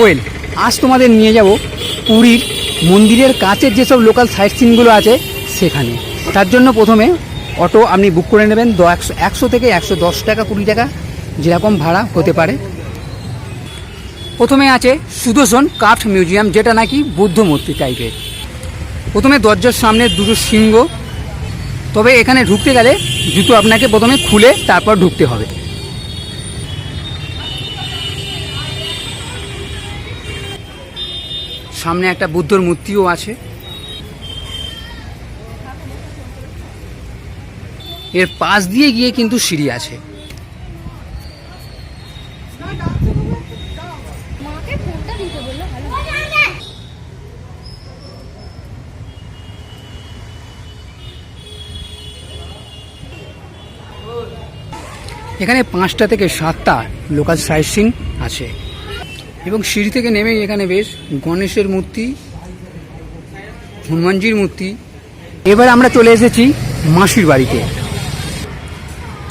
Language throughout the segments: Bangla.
ওয়েল, আজ তোমাদের নিয়ে যাব পুরীর মন্দিরের কাছের যেসব লোকাল সাইট সিনগুলো আছে সেখানে। তার জন্য প্রথমে অটো আপনি বুক করে নেবেন 100 থেকে 110 টাকা 20 টাকা যেরকম ভাড়া হতে পারে। প্রথমে আছে সুদর্শন ক্রাফট মিউজিয়াম, যেটা নাকি বুদ্ধ মূর্তি টাইপের। প্রথমে দরজার সামনে দুটো সিংহ, তবে এখানে ঢুকতে গেলে জুতো আপনাকে প্রথমে খুলে তারপর ঢুকতে হবে। সামনে একটা বুদ্ধর মূর্তিও আছে। এর পাশ দিয়ে গিয়ে কিন্তু সিঁড়ি আছে। এখানে 5টা থেকে 7টা লোকাল সাইট সিন আছে এবং সিঁড়ি থেকে নেমেই এখানে বেশ গণেশের মূর্তি, হনুমানজির মূর্তি। এবার আমরা চলে এসেছি মাসির বাড়িতে।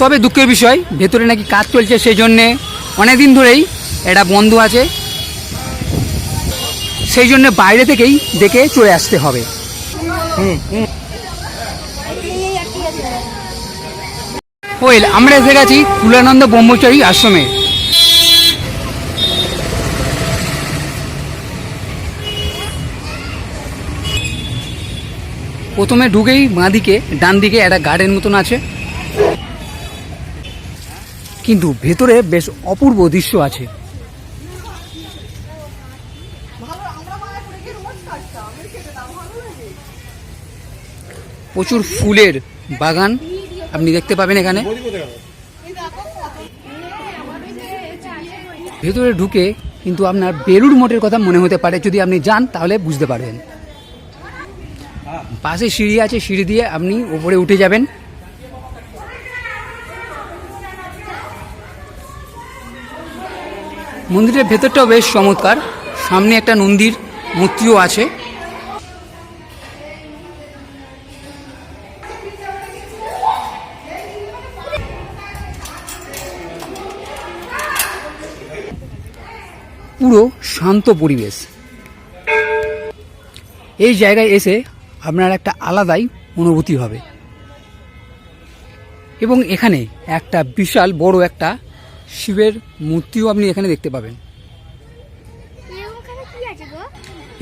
তবে দুঃখের বিষয়, ভেতরে নাকি কাজ চলছে, সেই জন্যে অনেকদিন ধরেই এটা বন্ধ আছে, সেই জন্য বাইরে থেকেই দেখে চলে আসতে হবে। ওয়েল, আমরা এসে গেছি কুলানন্দ ব্রহ্মচারী আশ্রমে। প্রথমে ঢুকেই বাঁদিকে ডান দিকে একটা গার্ডেন মতন আছে, কিন্তু ভেতরে বেশ অপূর্ব দৃশ্য আছে। প্রচুর ফুলের বাগান আপনি দেখতে পাবেন এখানে। ভেতরে ঢুকে কিন্তু আপনার বেলুড় মঠের কথা মনে হতে পারে, যদি আপনি যান তাহলে বুঝতে পারবেন। পাশে সিঁড়ি আছে, সিঁড়ি দিয়ে আপনি উপরে উঠে যাবেন। মন্দিরের ভেতরটাও বেশ চমৎকার। সামনে একটা নন্দীর মূর্তিও আছে। পুরো শান্ত পরিবেশ। এই জায়গায় এসে আপনার একটা আলাদাই অনুভূতি হবে। এবং এখানে একটা বিশাল বড় একটা শিবের মূর্তিও আপনি এখানে দেখতে পাবেন।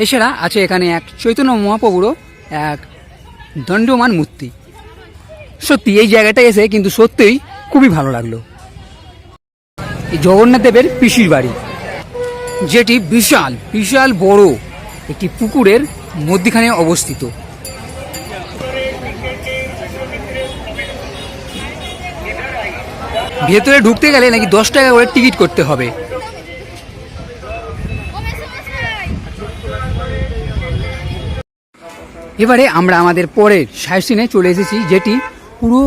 এছাড়া আছে এখানে এক চৈতন্য মহাপ্রভুরও এক দণ্ডমান মূর্তি। সত্যি এই জায়গাটা এসে কিন্তু সত্যিই খুবই ভালো লাগলো। এই জগন্নাথ দেবের পিসির বাড়ি, যেটি বিশাল বিশাল বড় একটি পুকুরের মধ্যখানে অবস্থিত। ভেতরে ঢুকতে গেলে নাকি 10 টাকা করে টিকিট করতে হবে। এবারে আমরা আমাদের পরের সাইট সিনে চলে এসেছি, যেটি পুরো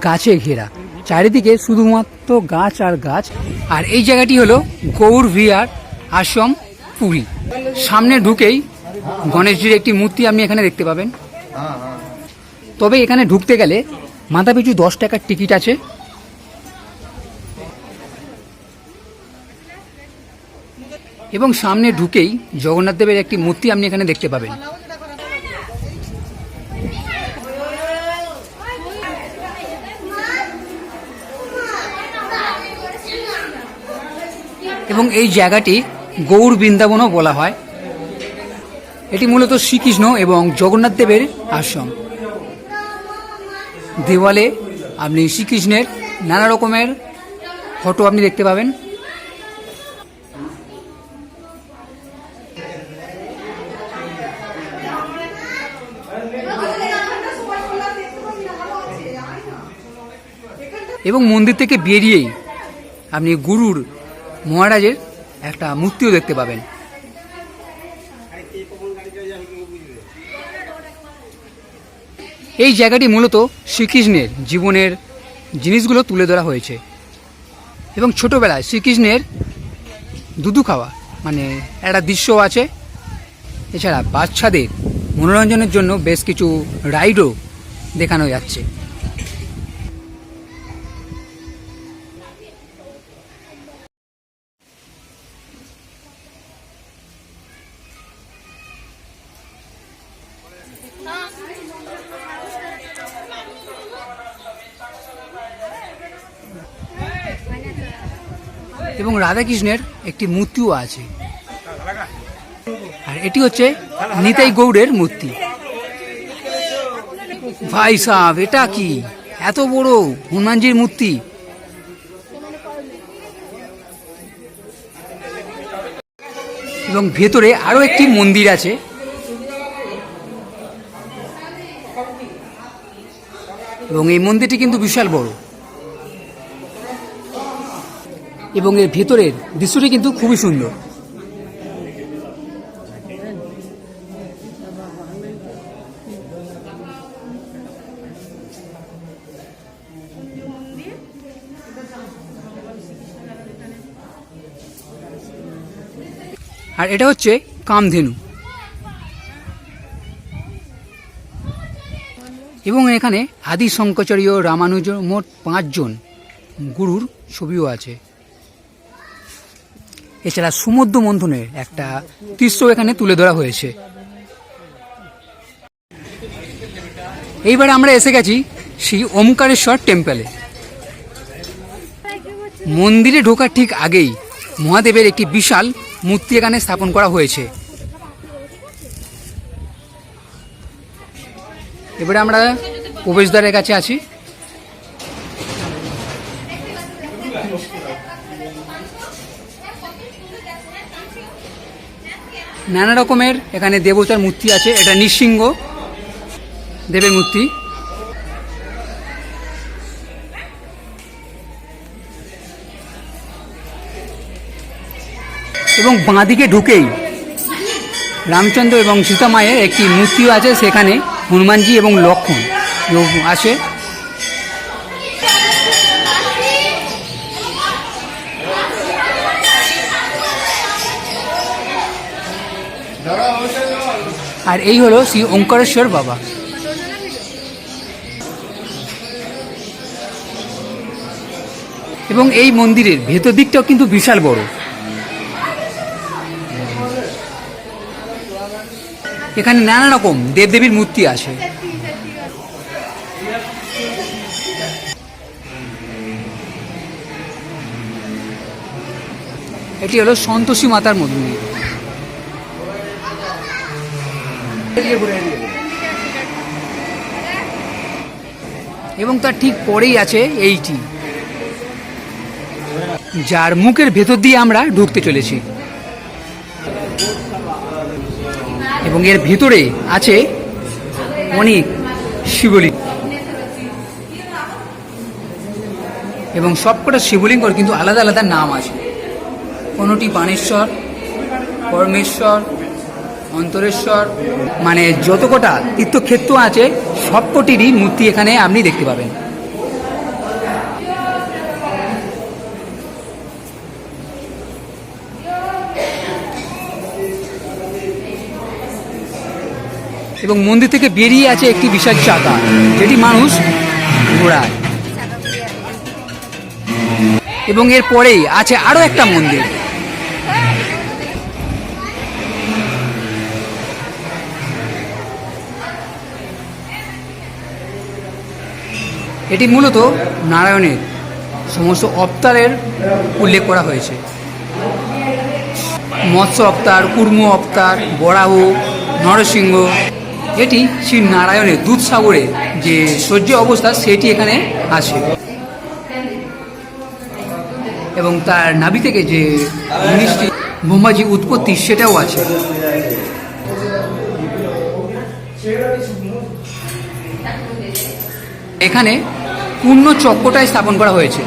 গাছে ঘেরা, চারিদিকে শুধুমাত্র গাছ আর গাছ। আর এই জায়গাটি হলো গৌর বিহার আশ্রম পুরী। সামনে ঢুকেই গণেশজির একটি মূর্তি আপনি এখানে দেখতে পাবেন। তবে এখানে ঢুকতে গেলে মাথাপিছু 10 টাকার টিকিট আছে। এবং সামনে ঢুকেই জগন্নাথ দেবের একটি মূর্তি আপনি এখানে দেখতে পাবেন। এবং এই জায়গাটি গৌর বৃন্দাবনও বলা হয়। এটি মূলত শ্রীকৃষ্ণ এবং জগন্নাথ দেবের আশ্রম। দেওয়ালে আপনি শ্রীকৃষ্ণের নানা রকমের ফটো আপনি দেখতে পাবেন। এবং মন্দির থেকে বেরিয়েই আপনি গুরুর মহারাজের একটা মূর্তিও দেখতে পাবেন। এই জায়গাটি মূলত শ্রীকৃষ্ণের জীবনের জিনিসগুলো তুলে ধরা হয়েছে। এবং ছোটবেলায় শ্রীকৃষ্ণের দুধু খাওয়া মানে একটা দৃশ্য আছে। এছাড়া বাচ্চাদের মনোরঞ্জনের জন্য বেশ কিছু রাইডও দেখানো যাচ্ছে। এবং রাধাকৃষ্ণের একটি মূর্তিও আছে। আর এটি হচ্ছে নিতাই গৌড়ের মূর্তি। ভাই সাহেব, এটা কি এত বড় হনুমানজির মূর্তি! এবং ভেতরে আরো একটি মন্দির আছে। এবং এই মন্দিরটি কিন্তু বিশাল বড় এবং এর ভেতরের দৃশ্যটি কিন্তু খুবই সুন্দর। আর এটা হচ্ছে কামধেনু। এবং এখানে আদি শঙ্করাচার্য, রামানুজ, মোট 5 জন গুরুর ছবিও আছে। এছাড়া সমুদ্র মন্থনের একটা দৃশ্য এখানে তুলে ধরা হয়েছে। এইবার আমরা এসে গেছি শ্রী ওমকারেশ্বর টেম্পলে। মন্দিরে ঢোকার ঠিক আগেই মহাদেবের একটি বিশাল মূর্তি এখানে স্থাপন করা হয়েছে। এবারে আমরা প্রবেশদ্বারের কাছে আছি। নানা রকমের এখানে দেবতার মূর্তি আছে। এটা নৃসিংহ দেবের মূর্তি। এবং বাঁদিকে ঢুকেই রামচন্দ্র এবং সীতা মায়ের একটি মূর্তিও আছে। সেখানে হনুমানজি এবং লক্ষ্মণ আছে। আর এই হলো শ্রী ওঙ্কারেশ্বর বাবা। এবং এই মন্দিরের ভেতর দিকটাও কিন্তু বিশাল বড়। এখানে নানা রকম দেবদেবীর মূর্তি আছে। এটি হলো সন্তোষী মাতার মন্দির। এবং তার ঠিক পরেই আছে এইটি, যার মুখের ভেতর দিয়ে আমরা ঢুকতে চলেছি। এবং এর ভেতরে আছে অনেক শিবলিঙ্গ। এবং সবকটা শিবলিঙ্গর কিন্তু আলাদা আলাদা নাম আছে। কোনোটি বাণেশ্বর, পরমেশ্বর, অন্তরেশ্বর, মানে যত কটা তীর্থক্ষেত্র আছে সবকটিরই মূর্তি এখানে আপনি দেখতে পাবেন। এবং মন্দির থেকে বেরিয়ে আছে একটি বিশাল চাকা, যেটি মানুষ ঘোরায়। এবং এর পরেই আছে আরো একটা মন্দির। এটি মূলত নারায়ণের সমস্ত অবতারের উল্লেখ করা হয়েছে। মৎস্য অবতার, কুর্ম অবতার, বরাহ, নরসিংহ। এটি শ্রী নারায়ণের দুধসাগরে যে সহ্য অবস্থা সেটি এখানে আছে। এবং তার নাভি থেকে যে মিষ্টি ব্রহ্মাজি উৎপত্তি সেটাও আছে। এখানে পূর্ণ চক্রটাই স্থাপন করা হয়েছে।